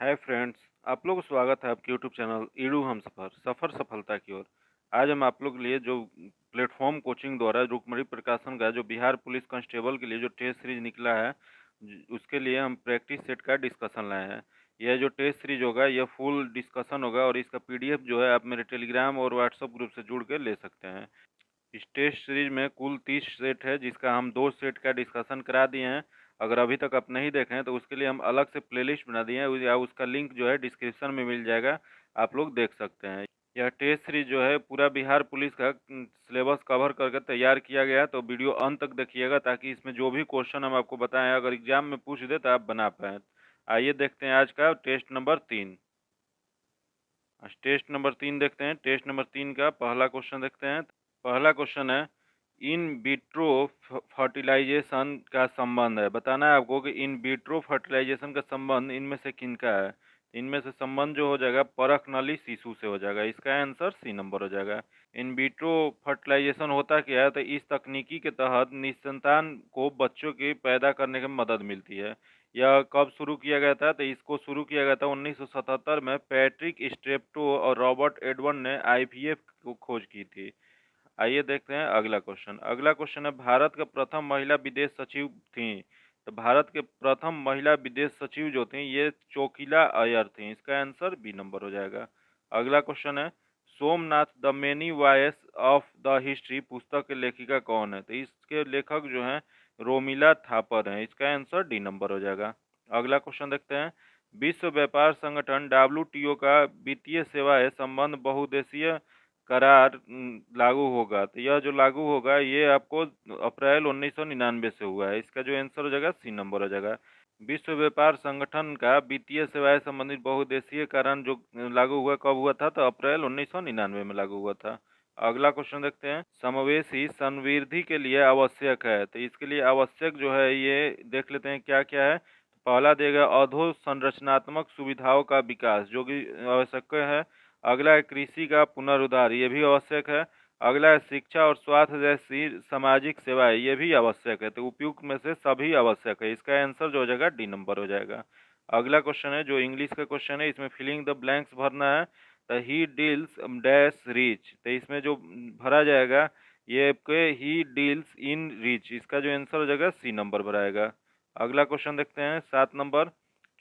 Hi friends, आप लोगों को स्वागत है आपके यूट्यूब चैनल ईडू हम सफ़र सफलता की ओर। आज हम आप लोग के लिए जो प्लेटफॉर्म कोचिंग द्वारा रुकमणी प्रकाशन का जो बिहार पुलिस कांस्टेबल के लिए जो टेस्ट सीरीज निकला है, उसके लिए हम प्रैक्टिस सेट का डिस्कशन लाए हैं। यह जो टेस्ट सीरीज होगा यह फुल डिस्कशन होगा और इसका पीडीएफ जो है आप मेरे टेलीग्राम और व्हाट्सएप ग्रुप से जुड़ के ले सकते हैं। इस टेस्ट सीरीज में कुल 30 सेट है, जिसका हम 2 सेट का डिस्कशन करा दिए हैं। अगर अभी तक आप नहीं देखे हैं तो उसके लिए हम अलग से प्लेलिस्ट बना दिए हैं, या उसका लिंक जो है डिस्क्रिप्शन में मिल जाएगा, आप लोग देख सकते हैं। यह टेस्ट सीरीज जो है पूरा बिहार पुलिस का सिलेबस कवर करके तैयार किया गया है, तो वीडियो अंत तक देखिएगा ताकि इसमें जो भी क्वेश्चन हम आपको बताएं अगर एग्जाम में पूछ दे तो आप बना पाएँ। आइए देखते हैं आज का टेस्ट नंबर 3। टेस्ट नंबर 3 देखते हैं। टेस्ट नंबर 3 का पहला क्वेश्चन देखते हैं। पहला क्वेश्चन है, इन विट्रो फर्टिलाइजेशन का संबंध है। बताना है आपको कि इन विट्रो फर्टिलाइजेशन का संबंध इनमें से किनका है। इनमें से संबंध जो हो जाएगा परख नली शिशु से हो जाएगा। इसका आंसर सी नंबर हो जाएगा। इन विट्रो फर्टिलाइजेशन होता क्या है, तो इस तकनीकी के तहत निसंतान को बच्चों की पैदा करने में मदद मिलती है। यह कब शुरू किया गया था, तो इसको शुरू किया गया था 1977 में। पैट्रिक स्ट्रेप्टो और रॉबर्ट एडवर्ड ने आईवीएफ को खोज की थी। आइए देखते हैं अगला क्वेश्चन। अगला क्वेश्चन है, भारत के प्रथम महिला विदेश सचिव थी। तो भारत के प्रथम महिला विदेश सचिव जो थी ये चोकिला अय्यर थी। इसका आंसर बी नंबर हो जाएगा। अगला क्वेश्चन है, Somnath the many voice of the history पुस्तक के लेखिका कौन है। तो इसके लेखक जो हैं रोमिला थापर हैं। इसका आंसर डी नंबर हो जाएगा। अगला क्वेश्चन देखते हैं, विश्व व्यापार संगठन WTO का वित्तीय सेवाएं संबंध बहुउद्देशीय करार लागू होगा। तो यह जो लागू होगा ये आपको अप्रैल 1999 से हुआ है। इसका जो आंसर हो जाएगा सी नंबर हो जाएगा। विश्व व्यापार संगठन का वित्तीय सेवाएं संबंधित बहुउद्देशीय कारण जो लागू हुआ कब हुआ था, तो अप्रैल 1999 में लागू हुआ था। अगला क्वेश्चन देखते हैं, समावेशी संवृद्धि के लिए आवश्यक है। तो इसके लिए आवश्यक जो है ये देख लेते हैं क्या क्या है। पहला देगा अधोसंरचनात्मक सुविधाओं का विकास, जो कि आवश्यक है। अगला है कृषि का पुनरुद्धार, ये भी आवश्यक है। अगला है शिक्षा और स्वास्थ्य जैसी सामाजिक सेवाएं, ये भी आवश्यक है। तो उपयुक्त में से सभी आवश्यक है। इसका आंसर जो हो जाएगा डी नंबर हो जाएगा। अगला क्वेश्चन है जो इंग्लिश का क्वेश्चन है, इसमें फिलिंग द ब्लैंक्स भरना है। तो ही डील्स डैश रिच, तो इसमें जो भरा जाएगा ये के ही डील्स इन रिच। इसका जो आंसर हो जाएगा सी नंबर भराएगा। अगला क्वेश्चन देखते हैं 7 number,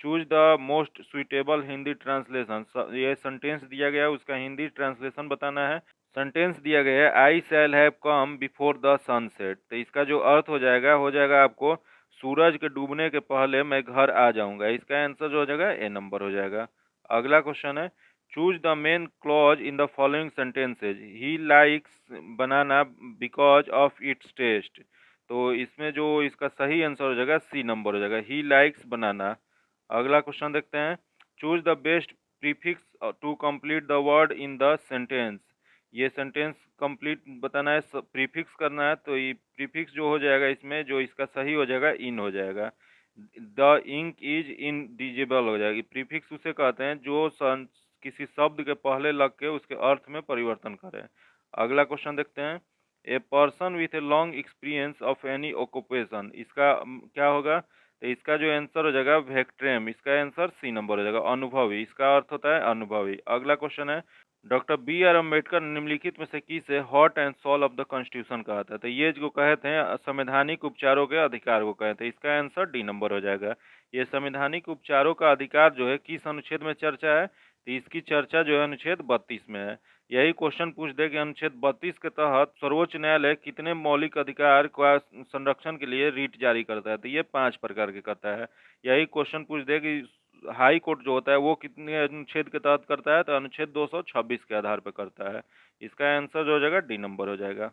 choose the most suitable Hindi translation. ये सेंटेंस दिया गया है, उसका हिंदी ट्रांसलेशन बताना है। सेंटेंस दिया गया है, I shall have come before the sunset. तो इसका जो अर्थ हो जाएगा आपको, सूरज के डूबने के पहले मैं घर आ जाऊंगा। इसका आंसर जो हो जाएगा ए नंबर हो जाएगा। अगला क्वेश्चन है, choose the main clause in the following sentences. He likes banana because of its taste. तो इसमें जो इसका सही आंसर हो जाएगा सी नंबर हो जाएगा, ही लाइक्स बनाना। अगला क्वेश्चन देखते हैं, choose the best prefix to complete the word in the sentence. ये सेंटेंस कंप्लीट बताना है, प्रीफिक्स करना है। तो ये प्रीफिक्स जो हो जाएगा इसमें जो इसका सही हो जाएगा इन हो जाएगा। द इंक इज इनडिजिबल हो जाएगी। प्रीफिक्स उसे कहते हैं जो किसी शब्द के पहले लग के उसके अर्थ में परिवर्तन करे। अगला क्वेश्चन देखते हैं, a person with a long experience of any occupation. इसका क्या होगा, तो इसका जो आंसर हो जाएगा वेक्ट्रेम। इसका आंसर सी नंबर हो जाएगा, अनुभवी। इसका अर्थ होता है अनुभवी। अगला क्वेश्चन है, डॉक्टर B.R. अम्बेडकर निम्नलिखित में से किसे heart and soul of the constitution कहा था। तो ये जो कहे थे संवैधानिक उपचारों के अधिकार को कहे थे। इसका आंसर डी नंबर हो जाएगा। ये संवैधानिक उपचारों का अधिकार जो है किस अनुच्छेद में चर्चा है, तो इसकी चर्चा जो है अनुच्छेद 32 में है। यही क्वेश्चन पूछ दे कि अनुच्छेद 32 के तहत सर्वोच्च न्यायालय कितने मौलिक अधिकार का संरक्षण के लिए रीट जारी करता है, तो ये 5 प्रकार के करता है। यही क्वेश्चन पूछ दे कि हाई कोर्ट जो होता है वो कितने अनुच्छेद के तहत करता है, तो अनुच्छेद 226 के आधार पर करता है। इसका आंसर जो हो जाएगा डी नंबर हो जाएगा।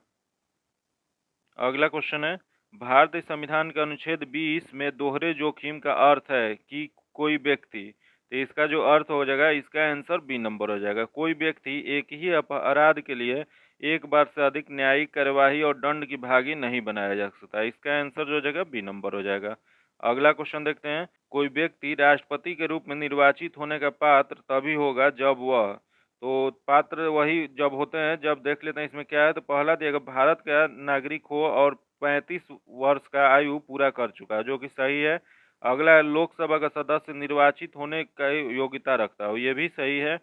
अगला क्वेश्चन है, भारतीय संविधान के अनुच्छेद 20 में दोहरे जोखिम का अर्थ है कि कोई व्यक्ति। तो इसका जो अर्थ हो जाएगा इसका आंसर बी नंबर हो जाएगा। कोई व्यक्ति एक ही अपराध के लिए एक बार से अधिक न्यायिक कार्यवाही और दंड की भागी नहीं बनाया जा सकता। इसका आंसर जो हो जाएगा बी नंबर हो जाएगा। अगला क्वेश्चन देखते हैं, कोई व्यक्ति राष्ट्रपति के रूप में निर्वाचित होने का पात्र तभी होगा जब वह। तो पात्र वही जब होते हैं जब, देख लेते हैं इसमें क्या है। तो पहला दिएगा भारत का नागरिक हो और 35 वर्ष का आयु पूरा कर चुका है, जो कि सही है। अगला है लोकसभा का सदस्य निर्वाचित होने का योग्यता रखता हो, ये भी सही है।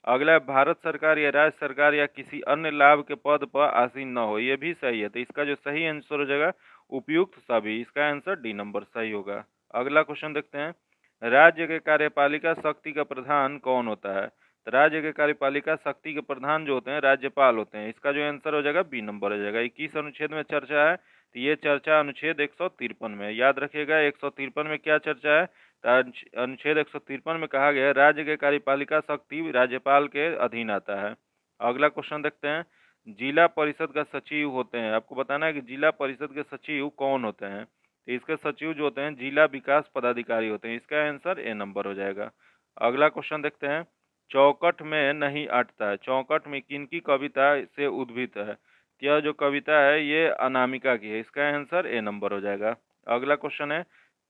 अगला है भारत सरकार या राज्य सरकार या किसी अन्य लाभ के पद पर आसीन न हो, ये भी सही है। तो इसका जो सही आंसर हो जाएगा उपयुक्त सभी, इसका आंसर डी नंबर सही होगा। अगला क्वेश्चन देखते हैं, राज्य के कार्यपालिका शक्ति का प्रधान कौन होता है? तो राज्य के कार्यपालिका शक्ति के प्रधान जो होते हैं राज्यपाल होते हैं, इसका जो आंसर हो जाएगा बी नंबर हो जाएगा। 21 अनुच्छेद में चर्चा है, तो ये चर्चा अनुच्छेद 153 में, याद रखिएगा 153 में क्या चर्चा है, तो अनुच्छेद 153 में कहा गया है राज्य के कार्यपालिका शक्ति राज्यपाल के अधीन आता है। अगला क्वेश्चन देखते हैं, जिला परिषद का सचिव होते हैं, आपको बताना है कि जिला परिषद के सचिव कौन होते हैं। तो इसके सचिव जो होते हैं जिला विकास पदाधिकारी होते हैं, इसका आंसर ए नंबर हो जाएगा। अगला क्वेश्चन देखते हैं, चौकट में नहीं अटता है, चौकट में किनकी कविता से उद्भित है? यह जो कविता है ये अनामिका की है, इसका आंसर ए नंबर हो जाएगा। अगला क्वेश्चन है,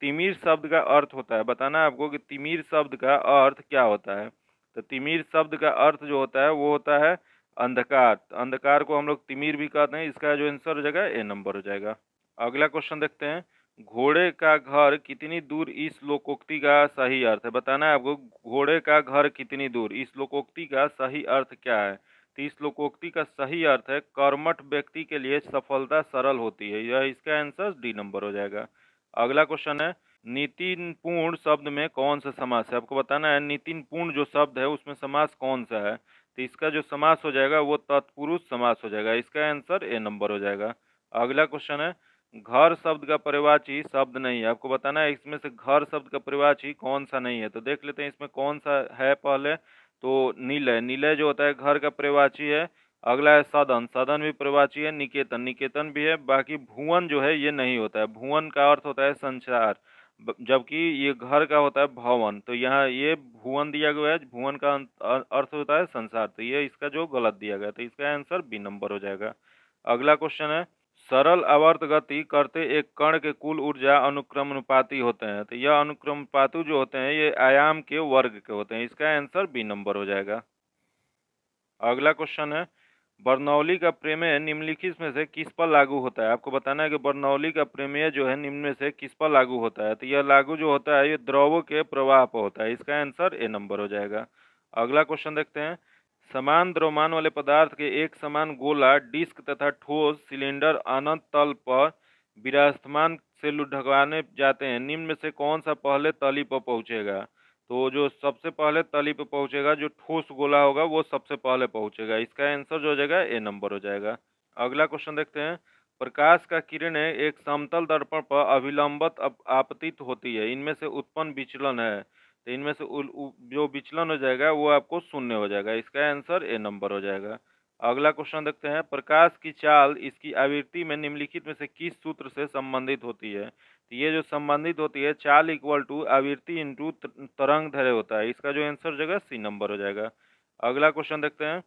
तिमिर शब्द का अर्थ होता है, बताना है आपको कि तिमिर शब्द का अर्थ क्या होता है। तो तिमिर शब्द का अर्थ जो होता है वो होता है अंधकार, अंधकार को हम लोग तिमिर भी कहते हैं, इसका जो आंसर हो जाएगा ए नंबर हो जाएगा। अगला क्वेश्चन देखते हैं, घोड़े का घर कितनी दूर, इस लोकोक्ति का सही अर्थ है, बताना है आपको घोड़े का घर कितनी दूर, इस लोकोक्ति का सही अर्थ क्या है। तो इस लोकोक्ति का सही अर्थ है कर्मठ व्यक्ति के लिए सफलता सरल होती है, यह इसका आंसर डी नंबर हो जाएगा। अगला क्वेश्चन है, नितिनपूर्ण शब्द में कौन सा समास है, आपको बताना है नितिनपूर्ण जो शब्द है उसमें समास कौन सा है। तो इसका जो समास हो जाएगा वो तत्पुरुष समास हो जाएगा, इसका आंसर ए नंबर हो जाएगा। अगला क्वेश्चन है, घर शब्द का पर्यायवाची शब्द नहीं है, आपको बताना है इसमें से घर शब्द का पर्यायवाची कौन सा नहीं है। तो देख लेते हैं इसमें कौन सा है पहले, तो निलय, निलय जो होता है घर का पर्यायवाची है। अगला है सदन, सदन भी पर्यायवाची है। निकेतन, निकेतन भी है। बाकी भुवन जो है ये नहीं होता है, भुवन का अर्थ होता है संसार, जबकि ये घर का होता है भवन। तो यहाँ ये भुवन दिया गया है, भुवन का अर्थ होता है संसार, तो ये इसका जो गलत दिया गया, तो इसका आंसर बी नंबर हो जाएगा। अगला क्वेश्चन है, सरल आवर्त गति करते एक कण के कुल ऊर्जा अनुक्रमानुपाती होते हैं। तो यह अनुक्रमानुपाती जो होते हैं ये आयाम के वर्ग के होते हैं, इसका आंसर बी नंबर हो जाएगा। अगला क्वेश्चन है, बर्नौली का प्रमेय निम्नलिखित में से किस पर लागू होता है, आपको बताना है कि बर्नौली का प्रमेय जो है निम्न में से किस पर लागू होता है। तो यह लागू जो होता है ये द्रव्यों के प्रवाह पर होता है, इसका आंसर ए नंबर हो जाएगा। अगला क्वेश्चन देखते हैं, समान द्रव्यमान वाले पदार्थ के एक समान गोला, डिस्क तथा ठोस सिलेंडर अनंत तल पर विराजमान से ढकवाने जाते हैं, निम्न में से कौन सा पहले तली पर पहुंचेगा। तो जो सबसे पहले तली पर पहुंचेगा जो ठोस गोला होगा वो सबसे पहले पहुंचेगा, इसका आंसर जो हो जाएगा ए नंबर हो जाएगा। अगला क्वेश्चन देखते हैं, प्रकाश का किरणें एक समतल दर्पण पर अभिलंबत आपतित होती है, इनमें से उत्पन्न विचलन है। तो इनमें से जो विचलन हो जाएगा वो आपको शून्य हो जाएगा, इसका आंसर ए नंबर हो जाएगा। अगला क्वेश्चन देखते हैं, प्रकाश की चाल इसकी आवृत्ति में निम्नलिखित में से किस सूत्र से संबंधित होती है। तो ये जो संबंधित होती है चाल इक्वल टू आवृत्ति इंटू तरंग दैर्घ्य होता है, इसका जो आंसर हो जाएगा सी नंबर हो जाएगा। अगला क्वेश्चन देखते हैं,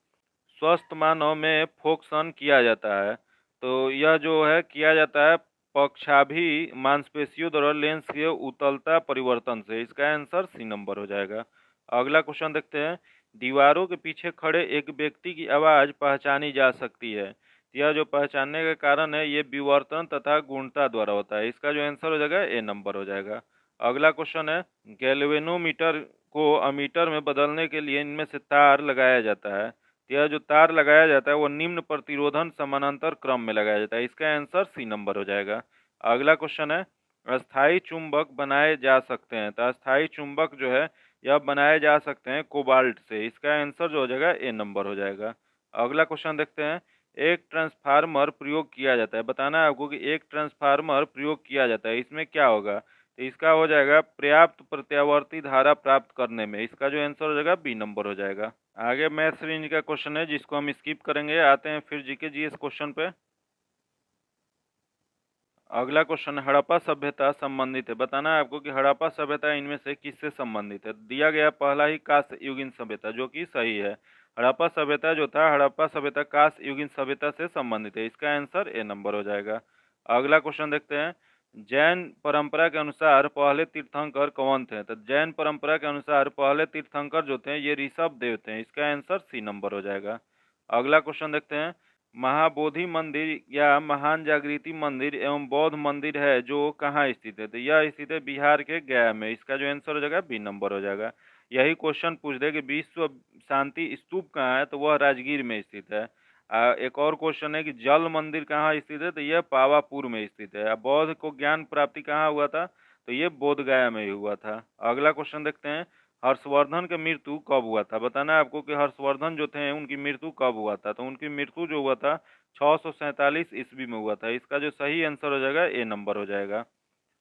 स्वस्थ मानव में फोकसन किया जाता है, तो यह जो है किया जाता है पक्षाभि मांसपेशियों द्वारा लेंस के उतलता परिवर्तन से, इसका आंसर सी नंबर हो जाएगा। अगला क्वेश्चन देखते हैं, दीवारों के पीछे खड़े एक व्यक्ति की आवाज़ पहचानी जा सकती है, यह जो पहचानने का कारण है ये विवर्तन तथा गुणता द्वारा होता है, इसका जो आंसर हो जाएगा ए नंबर हो जाएगा। अगला क्वेश्चन है, गैल्वेनोमीटर को अमीटर में बदलने के लिए इनमें से तार लगाया जाता है, यह जो तार लगाया जाता है वो निम्न प्रतिरोधन समानांतर क्रम में लगाया जाता है, इसका आंसर सी नंबर हो जाएगा। अगला क्वेश्चन है, अस्थाई चुंबक बनाए जा सकते हैं, तो अस्थाई चुंबक जो है यह बनाए जा सकते हैं कोबाल्ट से, इसका आंसर जो हो जाएगा ए नंबर हो जाएगा। अगला क्वेश्चन देखते हैं, एक ट्रांसफार्मर प्रयोग किया जाता है, बताना है आपको कि एक ट्रांसफार्मर प्रयोग किया जाता है, इसमें क्या होगा। तो इसका हो जाएगा पर्याप्त प्रत्यावर्ती धारा प्राप्त करने में, इसका जो आंसर हो जाएगा बी नंबर हो जाएगा। आगे मैथ्स रेंज का क्वेश्चन है जिसको हम स्किप करेंगे, आते हैं फिर जीके जीएस क्वेश्चन पे। अगला क्वेश्चन हड़प्पा सभ्यता संबंधित है, बताना है आपको कि हड़प्पा सभ्यता इनमें से किससे संबंधित है। दिया गया पहला ही कांस्य युगीन सभ्यता जो कि सही है, हड़प्पा सभ्यता जो था हड़प्पा सभ्यता कांस्य युगीन सभ्यता से संबंधित है, इसका आंसर ए नंबर हो जाएगा। अगला क्वेश्चन देखते हैं, जैन परंपरा के अनुसार पहले तीर्थंकर कौन थे। तो जैन परंपरा के अनुसार पहले तीर्थंकर जो थे ये ऋषभ देव थे, इसका आंसर सी नंबर हो जाएगा। अगला क्वेश्चन देखते हैं, महाबोधि मंदिर या महान जागृति मंदिर एवं बौद्ध मंदिर है जो कहाँ स्थित है? तो यह स्थित है बिहार के गया में। इसका जो आंसर हो जाएगा बी नंबर हो जाएगा। यही क्वेश्चन पूछ दे कि विश्व शांति स्तूप कहाँ है? तो वह राजगीर में स्थित है। एक और क्वेश्चन है कि जल मंदिर कहाँ स्थित है? तो यह पावापुर में स्थित है। बौद्ध को ज्ञान प्राप्ति कहाँ हुआ था? तो ये बोध गया में ही हुआ था। अगला क्वेश्चन देखते हैं, हर्षवर्धन की मृत्यु कब हुआ था? बताना है आपको कि हर्षवर्धन जो थे उनकी मृत्यु कब हुआ था। तो उनकी मृत्यु जो हुआ था 647 ईस्वी में हुआ था। इसका जो सही आंसर हो जाएगा ए नंबर हो जाएगा।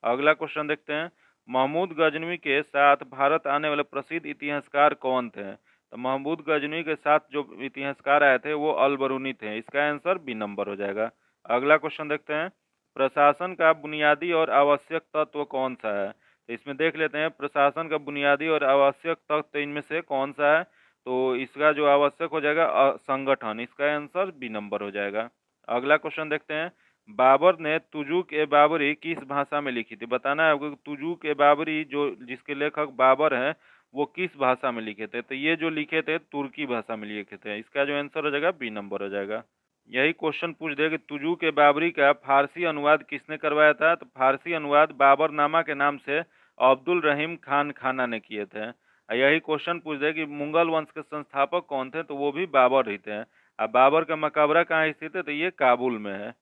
अगला क्वेश्चन देखते हैं, महमूद गजनवी के साथ भारत आने वाले प्रसिद्ध इतिहासकार कौन थे? तो महमूद गजनवी के साथ जो इतिहासकार आए थे वो अल बरूनी थे। इसका आंसर बी नंबर हो जाएगा। अगला क्वेश्चन देखते हैं, प्रशासन का बुनियादी और आवश्यक तत्व कौन सा है? तो इसमें देख लेते हैं, प्रशासन का बुनियादी और आवश्यक तत्व इनमें से कौन सा है? तो इसका जो आवश्यक हो जाएगा संगठन। इसका आंसर बी नंबर हो जाएगा। अगला क्वेश्चन देखते हैं, बाबर ने तुजुक ए बाबरी किस भाषा में लिखी थी? बताना है आपको तुजुक ए बाबरी जो जिसके लेखक बाबर हैं वो किस भाषा में लिखे थे? तो ये जो लिखे थे तुर्की भाषा में लिखे थे। इसका जो आंसर हो जाएगा बी नंबर हो जाएगा। यही क्वेश्चन पूछ दे कि तुजुक ए बाबरी का फारसी अनुवाद किसने करवाया था? तो फारसी अनुवाद बाबरनामा के नाम से अब्दुल रहीम खान खाना ने किए थे। यही क्वेश्चन पूछ दे कि मुगल वंश के संस्थापक कौन थे? तो वो भी बाबर ही थे। अब बाबर का मकबरा कहाँ स्थित है? तो ये काबुल में है।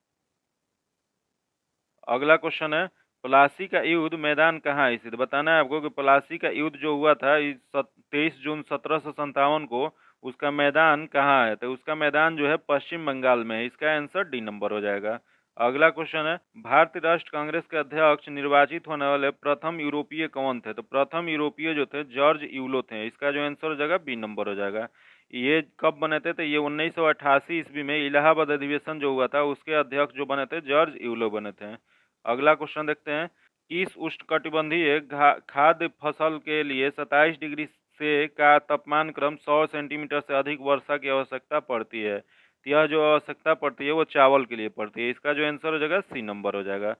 अगला क्वेश्चन है, प्लासी का युद्ध मैदान कहाँ स्थित? बताना है आपको कि प्लासी का युद्ध जो हुआ था 23 जून 1757 को, उसका मैदान कहाँ है? तो उसका मैदान जो है पश्चिम बंगाल में है। इसका आंसर डी नंबर हो जाएगा। अगला क्वेश्चन है, भारतीय राष्ट्र कांग्रेस के अध्यक्ष निर्वाचित होने वाले प्रथम यूरोपीय कौन थे? तो प्रथम यूरोपीय जो थे जॉर्ज यूलो थे। इसका जो आंसर हो जाएगा बी नंबर हो जाएगा। ये कब बने थे? तो ये 1988 ईस्वी में इलाहाबाद अधिवेशन जो हुआ था उसके अध्यक्ष जो बने थे जॉर्ज यूलो बने थे। अगला क्वेश्चन देखते हैं, किस उष्णकटिबंधीय खाद्य फसल के लिए 27 डिग्री से का तापमान क्रम 100 सेंटीमीटर से अधिक वर्षा की आवश्यकता पड़ती है? तो यह जो आवश्यकता पड़ती है वो चावल के लिए पड़ती है। इसका जो आंसर हो जाएगा सी नंबर हो जाएगा।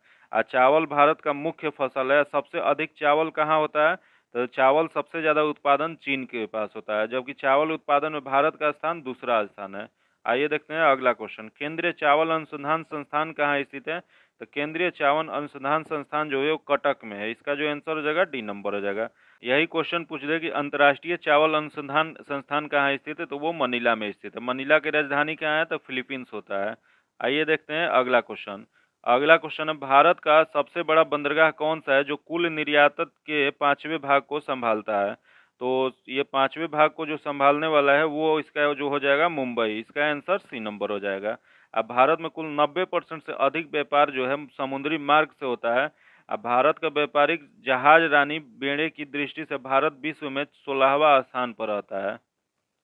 चावल भारत का मुख्य फसल है। सबसे अधिक चावल कहाँ होता है? तो चावल सबसे ज्यादा उत्पादन चीन के पास होता है, जबकि चावल उत्पादन में भारत का स्थान दूसरा स्थान है। आइए देखते हैं अगला क्वेश्चन, केंद्रीय चावल अनुसंधान संस्थान कहाँ स्थित है? तो केंद्रीय चावल अनुसंधान संस्थान जो है वो कटक में है। इसका जो आंसर हो जाएगा डी नंबर हो जाएगा। यही क्वेश्चन पूछ दे कि अंतर्राष्ट्रीय चावल अनुसंधान संस्थान कहाँ स्थित है? तो वो मनीला में स्थित है। मनीला की राजधानी कहाँ है? तो फिलीपींस होता है। आइए देखते हैं अगला क्वेश्चन। अगला क्वेश्चन है, भारत का सबसे बड़ा बंदरगाह कौन सा है जो कुल निर्यात के 5वें भाग को संभालता है? तो ये 5वें भाग को जो संभालने वाला है वो इसका जो हो जाएगा मुंबई। इसका आंसर सी नंबर हो जाएगा। अब भारत में कुल 90% से अधिक व्यापार जो है समुद्री मार्ग से होता है। अब भारत का व्यापारिक जहाज रानी बेड़े की दृष्टि से भारत विश्व में 16वां स्थान पर आता है।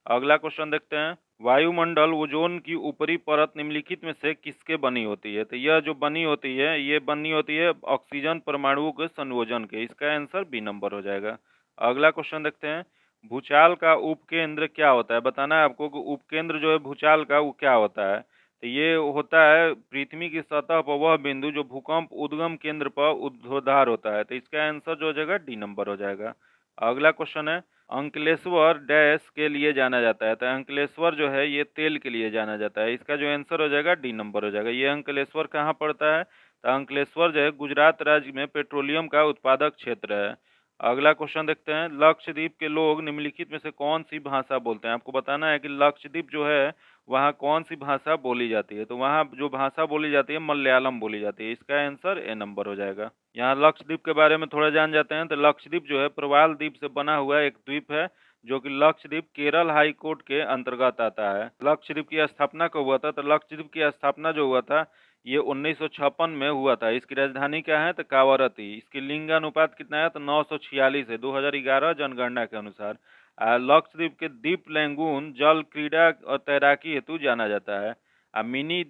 अगला क्वेश्चन देखते हैं, वायुमंडल ओजोन की ऊपरी परत निम्नलिखित में से किसके बनी होती है? तो यह जो बनी होती है ये बनी होती है ऑक्सीजन परमाणुओं के संयोजन के। इसका आंसर बी नंबर हो जाएगा। अगला क्वेश्चन देखते हैं, भूचाल का उपकेंद्र क्या होता है? बताना है आपको कि उपकेंद्र जो है भूचाल का वो क्या होता है। तो ये होता है पृथ्वी की सतह पर वह बिंदु जो भूकंप उद्गम केंद्र पर ऊर्ध्वाधर होता है। तो इसका आंसर जो हो जाएगा डी नंबर हो जाएगा। अगला क्वेश्चन है, अंकलेश्वर डैश के लिए जाना जाता है? तो अंकलेश्वर जो है ये तेल के लिए जाना जाता है। इसका जो आंसर हो जाएगा डी नंबर हो जाएगा। ये अंकलेश्वर कहाँ पड़ता है? तो अंकलेश्वर जो है गुजरात राज्य में पेट्रोलियम का उत्पादक क्षेत्र है। अगला क्वेश्चन देखते हैं, लक्षद्वीप के लोग निम्नलिखित में से कौन सी भाषा बोलते हैं? आपको बताना है कि लक्षद्वीप जो है वहाँ कौन सी भाषा बोली जाती है। तो वहाँ जो भाषा बोली जाती है मलयालम बोली जाती है। इसका आंसर ए नंबर हो जाएगा। यहाँ लक्षद्वीप के बारे में थोड़ा जान जाते हैं। तो लक्षद्वीप जो है प्रवाल द्वीप से बना हुआ एक द्वीप है जो कि लक्षद्वीप केरल हाई कोर्ट के अंतर्गत आता है। लक्षद्वीप की स्थापना कब हुआ था? तो लक्षद्वीप की स्थापना जो हुआ था ये 1956 में हुआ था। इसकी राजधानी क्या है? तो कावारती। इसकी लिंगानुपात कितना है? तो 946 है 2011 जनगणना के अनुसार। लक्षद्वीप के द्वीप लैंगून जल क्रीड़ा और तैराकी हेतु जाना जाता है। मिनी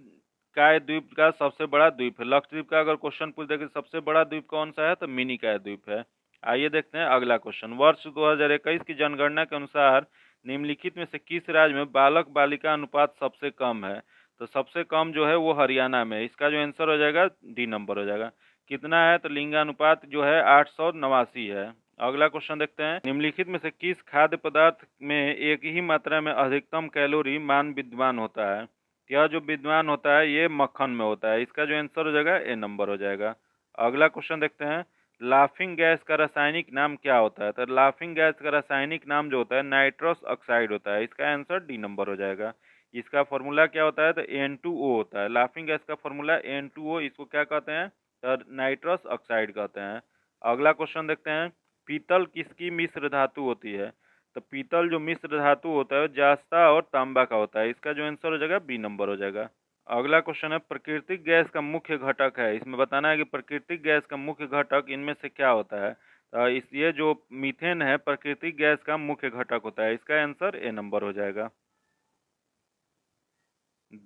काय द्वीप का सबसे बड़ा द्वीप है। लक्षद्वीप का अगर क्वेश्चन पूछ दे कि सबसे बड़ा द्वीप कौन सा है? तो मिनी काय द्वीप है। आइए देखते हैं अगला क्वेश्चन, वर्ष 2021 की जनगणना के अनुसार निम्नलिखित में से किस राज्य में बालक बालिका अनुपात सबसे कम है? तो सबसे कम जो है वो हरियाणा में। इसका जो आंसर हो जाएगा डी नंबर हो जाएगा। कितना है? तो लिंगानुपात जो है 889 है। अगला क्वेश्चन देखते हैं, निम्नलिखित में से किस खाद्य पदार्थ में एक ही मात्रा में अधिकतम कैलोरी मान विद्यमान होता है? यह जो विद्वान होता है ये मक्खन में होता है। इसका जो आंसर हो जाएगा ए नंबर हो जाएगा। अगला क्वेश्चन देखते हैं, लाफिंग गैस का रासायनिक नाम क्या होता है? तो लाफिंग गैस का रासायनिक नाम जो होता है नाइट्रस ऑक्साइड होता है। इसका आंसर डी नंबर हो जाएगा। इसका फॉर्मूला क्या होता है? तो N2O होता है। लाफिंग गैस का फॉर्मूला N2O, इसको क्या कहते हैं? तो नाइट्रस ऑक्साइड कहते हैं। अगला क्वेश्चन देखते हैं, पीतल किसकी मिश्र धातु होती है? तो पीतल जो मिश्र धातु होता है जास्ता और तांबा का होता है। इसका जो आंसर हो जाएगा बी नंबर हो जाएगा। अगला क्वेश्चन है, प्राकृतिक गैस का मुख्य घटक है। इसमें बताना है कि प्राकृतिक गैस का मुख्य घटक इनमें से क्या होता है? ये जो मीथेन है प्राकृतिक गैस का मुख्य घटक होता है। इसका आंसर ए नंबर हो जाएगा।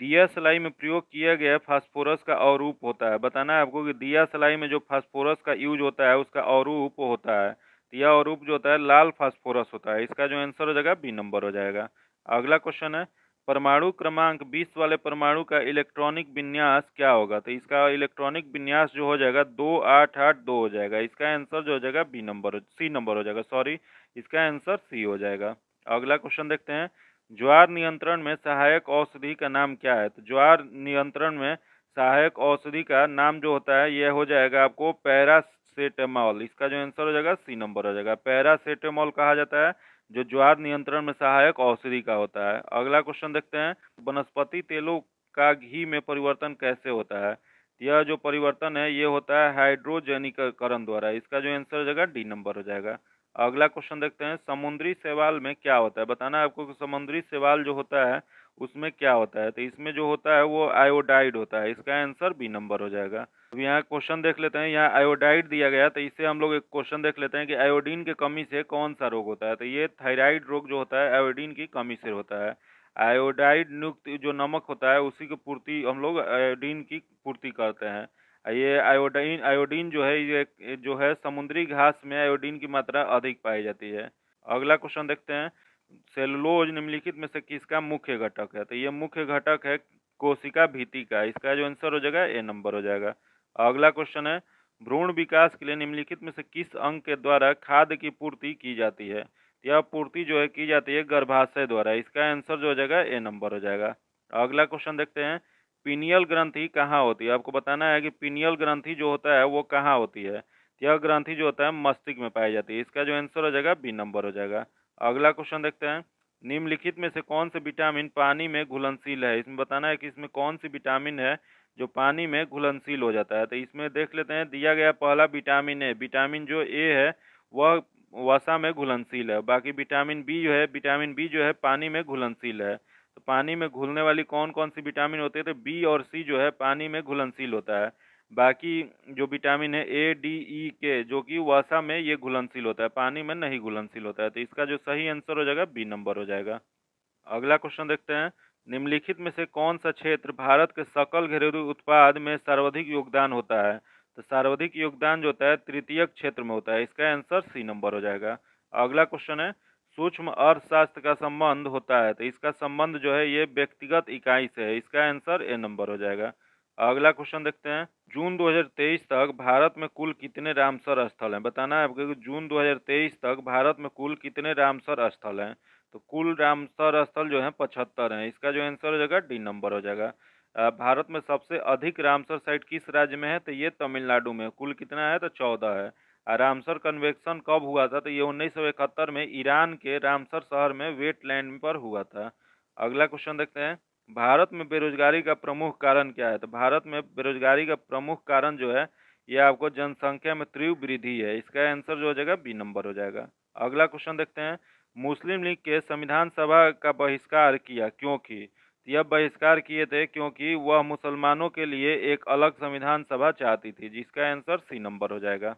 दिया सलाई में प्रयोग किया गया फास्फोरस का अवरूप होता है। बताना है आपको कि दिया सलाई में जो फास्फोरस का यूज होता है उसका अवरूप होता है। तो यह अवरूप जो होता है लाल फास्फोरस होता है। इसका जो आंसर हो जाएगा बी नंबर हो जाएगा। अगला क्वेश्चन है, परमाणु क्रमांक 20 वाले परमाणु का इलेक्ट्रॉनिक विन्यास क्या होगा? तो इसका इलेक्ट्रॉनिक विन्यास जो हो जाएगा 2882 हो जाएगा। इसका आंसर जो हो जाएगा सी नंबर हो जाएगा, सॉरी, इसका आंसर सी हो जाएगा। अगला क्वेश्चन देखते हैं, ज्वार नियंत्रण में सहायक औषधि का नाम क्या है? तो ज्वार नियंत्रण में सहायक औषधि का नाम जो होता है यह हो जाएगा आपको पैरासेटामोल। इसका जो आंसर हो जाएगा सी नंबर हो जाएगा। पैरासेटामोल कहा जाता है जो ज्वार नियंत्रण में सहायक औषधि का होता है। अगला क्वेश्चन देखते हैं, वनस्पति तेलों का घी में परिवर्तन कैसे होता है? यह जो परिवर्तन है ये होता है हाइड्रोजनीकरण द्वारा। इसका जो आंसर हो जाएगा डी नंबर हो जाएगा। अगला क्वेश्चन देखते हैं, समुद्री शैवाल में क्या होता है? बताना है आपको कि समुद्री शैवाल जो होता है उसमें क्या होता है? तो इसमें जो होता है वो आयोडाइड होता है। इसका आंसर बी नंबर हो जाएगा। अब यहाँ क्वेश्चन देख लेते हैं, यहाँ आयोडाइड दिया गया तो इससे हम लोग एक क्वेश्चन देख लेते हैं कि आयोडीन की कमी से कौन सा रोग होता है? तो ये थायराइड रोग जो होता है आयोडीन की कमी से होता है। आयोडाइड युक्त जो नमक होता है उसी की पूर्ति हम लोग आयोडीन की पूर्ति करते हैं। ये आयोडीन आयोडीन जो है ये जो है समुद्री घास में आयोडीन की मात्रा अधिक पाई जाती है। अगला क्वेश्चन देखते हैं, सेलुलोज निम्नलिखित में से किसका मुख्य घटक है? तो ये मुख्य घटक है कोशिका भित्ति का। इसका जो आंसर हो जाएगा ए नंबर हो जाएगा। अगला क्वेश्चन है, भ्रूण विकास के लिए निम्नलिखित में से किस अंग के द्वारा खाद्य की पूर्ति की जाती है? यह पूर्ति जो है की जाती है गर्भाशय द्वारा। इसका आंसर जो हो जाएगा ए नंबर हो जाएगा। अगला क्वेश्चन देखते हैं, पीनियल ग्रंथि कहाँ होती है? आपको बताना है कि पीनियल ग्रंथि जो होता है वो कहाँ होती है। यह ग्रंथि जो होता है मस्तिष्क में पाई जाती है। इसका जो आंसर हो जाएगा बी नंबर हो जाएगा। अगला क्वेश्चन देखते हैं, निम्नलिखित में से कौन से विटामिन पानी में घुलनशील है? इसमें बताना है कि इसमें कौन सी विटामिन है जो पानी में घुलनशील हो जाता है। तो इसमें देख लेते हैं, दिया गया पहला विटामिन ए, विटामिन जो ए है वह वसा में घुलनशील है। बाकी विटामिन बी जो है पानी में घुलनशील है। तो पानी में घुलने वाली कौन कौन सी विटामिन होती है? तो बी और सी जो है पानी में घुलनशील होता है। बाकी जो विटामिन है ए डी ई के जो कि वसा में ये घुलनशील होता है, पानी में नहीं घुलनशील होता है। तो इसका जो सही आंसर हो जाएगा बी नंबर हो जाएगा। अगला क्वेश्चन देखते हैं, निम्नलिखित में से कौन सा क्षेत्र भारत के सकल घरेलू उत्पाद में सर्वाधिक योगदान होता है? तो सर्वाधिक योगदान जो होता है तृतीयक क्षेत्र में होता है। इसका आंसर सी नंबर हो जाएगा। अगला क्वेश्चन है, सूक्ष्म अर्थशास्त्र का संबंध होता है। तो इसका संबंध जो है ये व्यक्तिगत इकाई से है। इसका आंसर ए नंबर हो जाएगा। अगला क्वेश्चन देखते हैं, जून 2023 तक भारत में कुल कितने रामसर स्थल हैं? बताना है आपको कि जून 2023 तक भारत में कुल कितने रामसर स्थल हैं। तो कुल रामसर स्थल जो है 75 हैं। इसका जो आंसर हो जाएगा डी नंबर हो जाएगा। भारत में सबसे अधिक रामसर साइट किस राज्य में है? तो ये तमिलनाडु में। कुल कितना है? तो 14 है। रामसर कन्वेक्शन कब हुआ था? तो ये 1971 में ईरान के रामसर शहर में वेटलैंड पर हुआ था। अगला क्वेश्चन देखते हैं, भारत में बेरोजगारी का प्रमुख कारण क्या है? तो भारत में बेरोजगारी का प्रमुख कारण जो है ये आपको जनसंख्या में तीव्र वृद्धि है। इसका आंसर जो हो जाएगा बी नंबर हो जाएगा। अगला क्वेश्चन देखते हैं, मुस्लिम लीग के संविधान सभा का बहिष्कार किया क्योंकि? यह बहिष्कार किए थे क्योंकि वह मुसलमानों के लिए एक अलग संविधान सभा चाहती थी। जिसका आंसर सी नंबर हो जाएगा।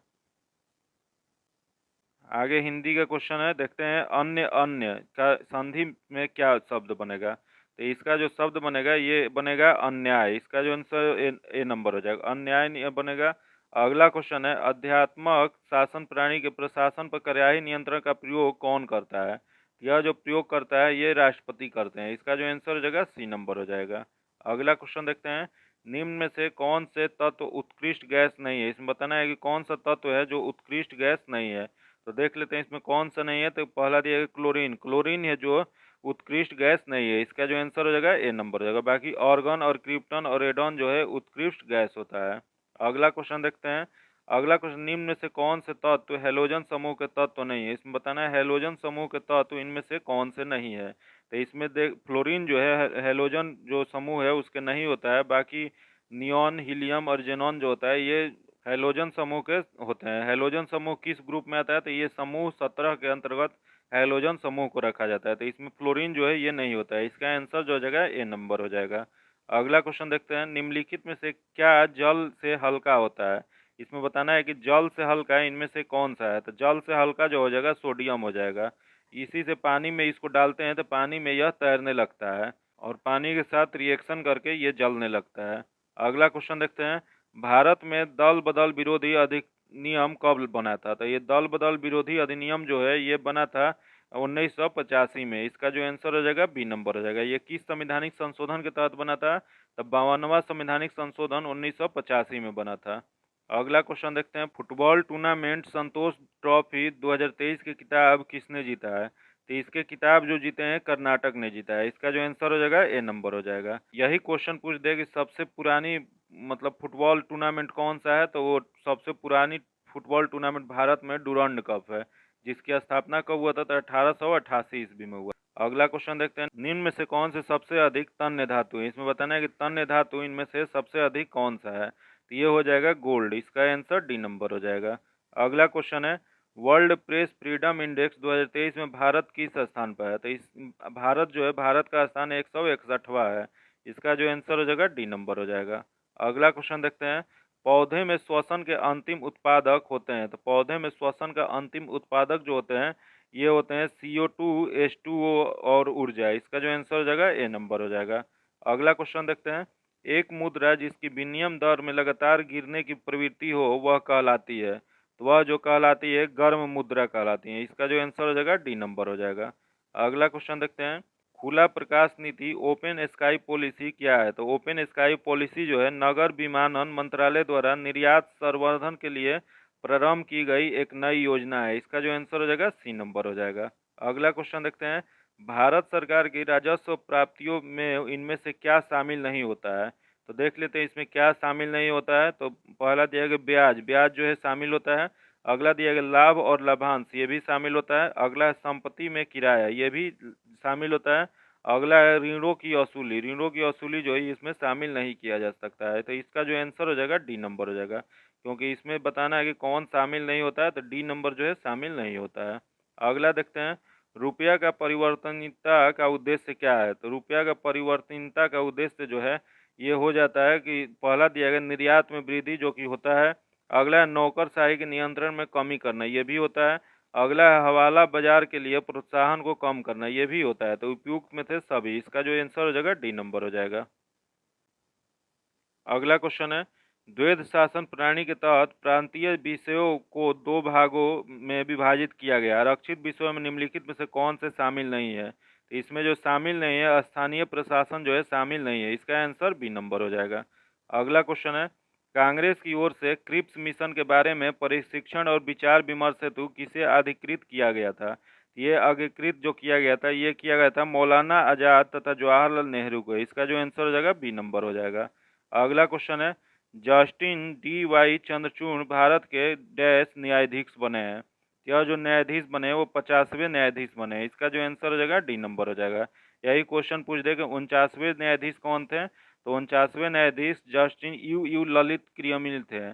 आगे हिंदी का क्वेश्चन है, देखते हैं, अन्य अन्य का संधि में क्या शब्द बनेगा? तो इसका जो शब्द बनेगा ये बनेगा अन्याय। इसका जो आंसर ए नंबर हो जाएगा, अन्याय बनेगा। अगला क्वेश्चन है, अध्यात्मक शासन प्रणाली के प्रशासन पर कार्यवाही नियंत्रण का प्रयोग कौन करता है? यह जो प्रयोग करता है ये राष्ट्रपति करते हैं। इसका जो आंसर हो जाएगा सी नंबर हो जाएगा। अगला क्वेश्चन देखते हैं, निम्न में से कौन से तत्व उत्कृष्ट गैस नहीं है? इसमें बताना है कि कौन सा तत्व है जो उत्कृष्ट गैस नहीं है। तो देख लेते हैं इसमें कौन सा नहीं है। तो पहला दिया है क्लोरीन। क्लोरीन है जो उत्कृष्ट गैस नहीं है। इसका जो आंसर हो जाएगा ए नंबर हो जाएगा। बाकी ऑर्गन और क्रिप्टन और रेडॉन जो है उत्कृष्ट गैस होता है। अगला क्वेश्चन देखते हैं। अगला क्वेश्चन, निम्न में से कौन से तत्व हैलोजन समूह के तत्व नहीं है? इसमें बताना है हैलोजन समूह के तत्व इनमें से कौन से नहीं है। तो इसमें देख, फ्लोरीन जो है हैलोजन जो समूह है उसके नहीं होता है। बाकी नियॉन, हीलियम और जेनॉन जो होता है ये हैलोजन समूह के होते हैं। हैलोजन समूह किस ग्रुप में आता है? तो ये समूह 17 के अंतर्गत हैलोजन समूह को रखा जाता है। तो इसमें फ्लोरीन जो है ये नहीं होता है। इसका आंसर जो हो जाएगा ए नंबर हो जाएगा। अगला क्वेश्चन देखते हैं। निम्नलिखित में से क्या जल से हल्का होता है? इसमें बताना है कि जल से हल्का इनमें से कौन सा है। तो जल से हल्का जो हो जाएगा सोडियम हो जाएगा। इसी से पानी में इसको डालते हैं तो पानी में यह तैरने लगता है और पानी के साथ रिएक्शन करके ये जलने लगता है। अगला क्वेश्चन देखते हैं। भारत में दल बदल विरोधी अधिनियम कब बना था? तो ये दल बदल विरोधी अधिनियम जो है ये बना था 1985 में। इसका जो आंसर हो जाएगा बी नंबर हो जाएगा। ये किस संवैधानिक संशोधन के तहत बना था? तो 52वां संवैधानिक संशोधन 1985 में बना था। अगला क्वेश्चन देखते हैं। फुटबॉल टूर्नामेंट संतोष ट्रॉफी 2023 की किताब किसने जीता है? तो इसके किताब जो जीते हैं कर्नाटक ने जीता है। इसका जो आंसर हो जाएगा ए नंबर हो जाएगा। यही क्वेश्चन पूछ दे कि सबसे पुरानी मतलब फुटबॉल टूर्नामेंट कौन सा है? तो वो सबसे पुरानी फुटबॉल टूर्नामेंट भारत में डुरंड कप है, जिसकी स्थापना कब हुआ था? तो 1888 ईस्वी में हुआ। अगला क्वेश्चन देखते हैं। निम्न में से कौन से सबसे अधिक तन्य धातु है? इसमें बताना है कि तन्य धातु इनमें से सबसे अधिक कौन सा है। तो ये हो जाएगा गोल्ड। इसका आंसर डी नंबर हो जाएगा। अगला क्वेश्चन है। वर्ल्ड प्रेस फ्रीडम इंडेक्स 2023 में भारत किस स्थान पर है? तो इस भारत जो है, भारत का स्थान 161वां है। इसका जो आंसर हो जाएगा डी नंबर हो जाएगा। अगला क्वेश्चन देखते हैं। पौधे में श्वसन के अंतिम उत्पादक होते हैं। तो पौधे में श्वसन का अंतिम उत्पादक जो होते हैं ये होते हैं CO2, H2O और ऊर्जा। इसका जो आंसर हो जाएगा ए नंबर हो जाएगा। अगला क्वेश्चन देखते हैं। एक मुद्रा जिसकी विनिमय दर में लगातार गिरने की प्रवृत्ति हो वह कहलाती है। तो वह जो कहलाती है गर्म मुद्रा कहलाती है। इसका जो आंसर हो जाएगा डी नंबर हो जाएगा। अगला क्वेश्चन देखते हैं। खुला प्रकाश नीति ओपन स्काई पॉलिसी क्या है? तो ओपन स्काई पॉलिसी जो है नगर विमानन मंत्रालय द्वारा निर्यात संवर्धन के लिए प्रारंभ की गई एक नई योजना है। इसका जो आंसर हो जाएगा सी नंबर हो जाएगा। अगला क्वेश्चन देखते हैं। भारत सरकार की राजस्व प्राप्तियों में इनमें से क्या शामिल नहीं होता है? तो देख लेते हैं इसमें क्या शामिल नहीं होता है। तो पहला दिया गया ब्याज, ब्याज जो है शामिल होता है। अगला दिया गया लाभ और लाभांश, ये भी शामिल होता है। अगला है संपत्ति में किराया, ये भी शामिल होता है। अगला है ऋणों की वसूली, ऋणों की वसूली जो है इसमें शामिल नहीं किया जा सकता है। तो इसका जो आंसर हो जाएगा डी नंबर हो जाएगा, क्योंकि इसमें बताना है कि कौन शामिल नहीं होता है। तो डी नंबर जो है शामिल नहीं होता है। अगला देखते हैं। रुपया का परिवर्तनीयता का उद्देश्य क्या है? तो रुपया का परिवर्तनीयता का उद्देश्य जो है ये हो जाता है कि पहला दिया गया निर्यात में वृद्धि जो कि होता है। अगला है नौकरशाही के नियंत्रण में कमी करना, ये भी होता है। अगला है हवाला बाजार के लिए प्रोत्साहन को कम करना, ये भी होता है। तो उपयुक्त में थे सभी। इसका जो आंसर हो जाएगा डी नंबर हो जाएगा। अगला क्वेश्चन है। द्वैध शासन प्रणाली के तहत प्रांतीय विषयों को दो भागों में विभाजित किया गया। आरक्षित विषयों में निम्नलिखित में से कौन से शामिल नहीं है? तो इसमें जो शामिल नहीं है स्थानीय प्रशासन जो है शामिल नहीं है। इसका आंसर बी नंबर हो जाएगा। अगला क्वेश्चन है। कांग्रेस की ओर से क्रिप्स मिशन के बारे में प्रशिक्षण और विचार विमर्श हेतु किसे अधिकृत किया गया था? ये अधिकृत जो किया गया था ये किया गया था मौलाना आजाद तथा जवाहरलाल नेहरू को। इसका जो आंसर हो जाएगा बी नंबर हो जाएगा। अगला क्वेश्चन है। Justin D. Y. Chandrachud Bharat के डैश न्यायाधीश बने हैं। यह जो न्यायाधीश बने वो 50वें न्यायाधीश बने हैं। इसका जो आंसर हो जाएगा डी नंबर हो जाएगा। यही क्वेश्चन पूछ दे कि 49वें न्यायाधीश कौन थे? तो 49वें न्यायाधीश जस्टिन यू ललित क्रिमिनल थे।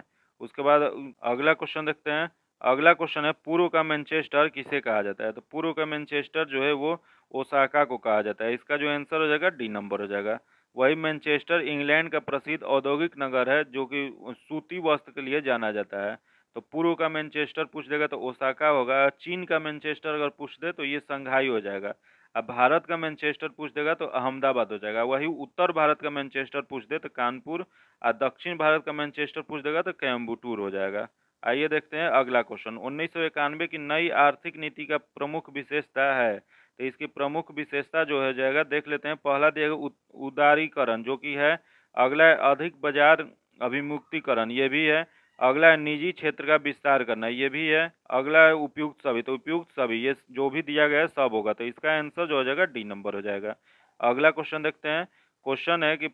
उसके बाद अगला क्वेश्चन देखते हैं। अगला क्वेश्चन है। पूर्व का मैनचेस्टर किसे कहा जाता है? तो पूर्व का मैनचेस्टर जो है वो ओसाका को कहा जाता है। इसका जो आंसर हो जाएगा डी नंबर हो जाएगा। वही मैनचेस्टर इंग्लैंड का प्रसिद्ध औद्योगिक नगर है जो कि सूती वस्त्र के लिए जाना जाता है। तो पूर्व का मैनचेस्टर पूछ देगा तो ओसाका होगा। चीन का मैनचेस्टर अगर पूछ दे तो ये संघाई हो जाएगा। अब भारत का मैनचेस्टर पूछ देगा तो अहमदाबाद हो जाएगा। वही उत्तर भारत का मैनचेस्टर पूछ दे तो कानपुर, और दक्षिण भारत का मैनचेस्टर पूछ देगा तो कोयम्बटूर हो जाएगा। आइए देखते हैं अगला क्वेश्चन। 1991 की नई आर्थिक नीति का प्रमुख विशेषता है। तो इसकी प्रमुख विशेषता जो है जाएगा देख लेते हैं। पहला दिएगा उदारीकरण जो कि है। अगला है अधिक बाजार अभिमुक्तिकरण, ये भी है। अगला है निजी क्षेत्र का विस्तार करना, ये भी है। अगला है उपयुक्त सभी, तो उपयुक्त सभी ये जो भी दिया गया है सब होगा, तो इसका आंसर जो हो जाएगा डी नंबर हो जाएगा। अगला क्वेश्चन देखते हैं। क्वेश्चन है कि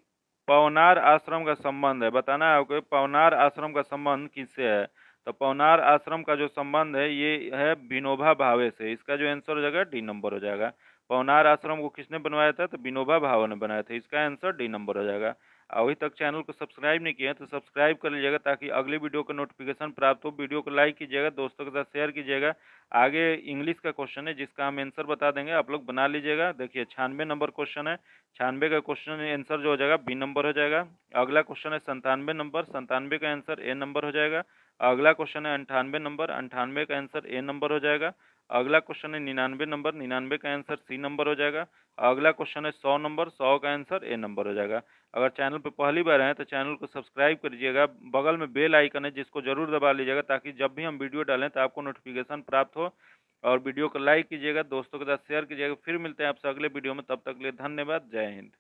पवनार आश्रम का संबंध है, बताना है आपको पवनार आश्रम का संबंध किससे है। तो पवनार आश्रम का जो संबंध है ये है विनोबा भावे से, इसका जो आंसर हो जाएगा डी नंबर हो जाएगा। पवनार आश्रम को किसने बनवाया था, तो विनोबा भावे ने बनाया था, इसका आंसर डी नंबर हो जाएगा। अभी तक चैनल को सब्सक्राइब नहीं किया है तो सब्सक्राइब कर लीजिएगा ताकि अगली वीडियो का नोटिफिकेशन प्राप्त हो। वीडियो को लाइक कीजिएगा, दोस्तों के साथ शेयर कीजिएगा। आगे इंग्लिश का क्वेश्चन है जिसका हम आंसर बता देंगे, आप लोग बना लीजिएगा। देखिए 96 नंबर क्वेश्चन है, 96 का क्वेश्चन आंसर जो हो जाएगा बी नंबर हो जाएगा। अगला क्वेश्चन है 97 नंबर, 97 का आंसर ए नंबर हो जाएगा। अगला क्वेश्चन है 98 नंबर, 98 का आंसर ए नंबर हो जाएगा। अगला क्वेश्चन है 99 नंबर, 99 का आंसर सी नंबर हो जाएगा। अगला क्वेश्चन है 100 नंबर, 100 का आंसर ए नंबर हो जाएगा। अगर चैनल पर पहली बार आए तो चैनल को सब्सक्राइब करिएगा, बगल में बेल आइकन है जिसको जरूर दबा लीजिएगा ताकि जब भी हम वीडियो डालें तो आपको नोटिफिकेशन प्राप्त हो। और वीडियो को लाइक कीजिएगा, दोस्तों के साथ शेयर कीजिएगा। फिर मिलते हैं आपसे अगले वीडियो में, तब तक के लिए धन्यवाद। जय हिंद।